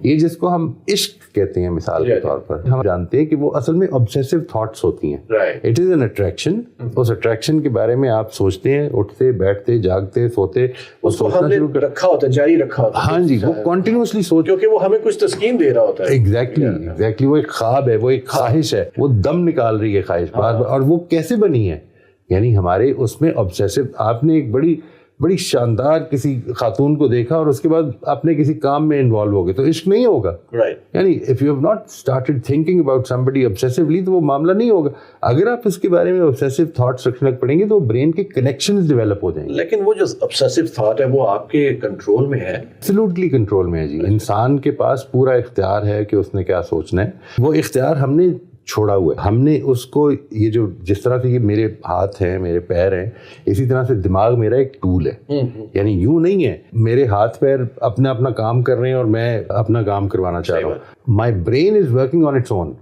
یہ جس کو ہم عشق کہتے ہیں مثال کے طور پر، ہم جانتے ہیں کہ وہ اصل میں obsessive thoughts ہوتی ہیں. It is an attraction. Us attraction کے بارے میں آپ سوچتے ہیں، اٹھتے بیٹھتے جاگتے سوتے، اس کو ہم نے رکھا ہوتا ہے، جاری رکھا ہوتا ہے. ہاں جی، وہ کنٹینیوسلی سوچ، کیونکہ وہ ہمیں کچھ تسکین دے رہا ہوتا ہے. ایگزیکٹلی وہ ایک خواب ہے، وہ ایک خواہش ہے، وہ دم نکال رہی ہے خواہش بار بار. اور وہ کیسے بنی ہے؟ یعنی ہمارے اس میں obsessive، آپ نے ایک بڑی شاندار کسی خاتون کو دیکھا اور اس کے بعد آپ نے کسی کام میں انوالو ہو گئے تو عشق نہیں ہوگا. یعنی if you have not started thinking about somebody obsessively تو وہ معاملہ نہیں ہوگا. اگر آپ اس کے بارے میں obsessive thoughts رکھنے لگ پڑیں گے تو برین کے کنیکشنز ڈیولپ ہو جائیں گے. لیکن وہ جو obsessive thought ہے وہ آپ کے کنٹرول میں ہے؟ ایبسلیوٹلی کنٹرول میں ہے جی. انسان کے پاس پورا اختیار ہے کہ اس نے کیا سوچنا ہے. وہ اختیار ہم نے چھوڑا ہوا ہے. ہم نے اس کو، یہ جو جس طرح سے یہ میرے ہاتھ ہیں، میرے پیر ہیں، اسی طرح سے دماغ میرا ایک ٹول ہے. یعنی یوں نہیں ہے میرے ہاتھ پیر اپنا کام کر رہے ہیں اور میں اپنا کام کروانا چاہ رہا ہوں. My brain is working on its own.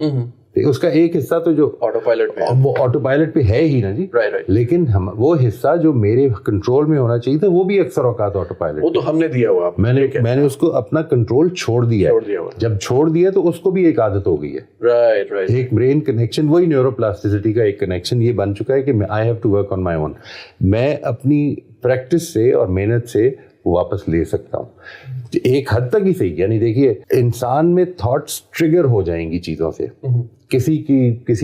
اس کا ایک حصہ تو جو وہ آٹو پائلٹ پہ ہے ہی نا جی. لیکن وہ حصہ جو میرے کنٹرول میں ہونا چاہیے تھا وہ بھی اکثر اوقات آٹو پائلٹ، وہ تو ہم نے دیا ہوا. میں نے اس کو اپنا کنٹرول چھوڑ دیا. جب چھوڑ دیا تو اس کو بھی ایک عادت ہو گئی ہے. ایک برین کنیکشن، وہی نیورو پلاسٹیسٹی کا ایک کنیکشن یہ بن چکا ہے کہ I have to work on my own. میں اپنی پریکٹس سے اور محنت سے واپس لے سکتا ہوں ایک حد تک ہی صحیح. یعنی دیکھیے، انسان میں تھاٹس ٹریگر ہو جائیں گی چیزوں سے، کسی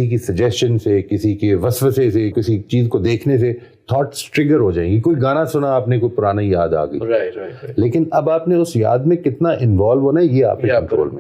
کی سجیشن سے، کسی کے وسوسے سے، کسی چیز کو دیکھنے سے تھاٹس ٹریگر ہو جائیں گی. کوئی گانا سنا آپ نے، کوئی پرانا یاد آ گئی، لیکن اب آپ نے اس یاد میں کتنا انوالو ہونا ہے یہ آپ کے کنٹرول میں.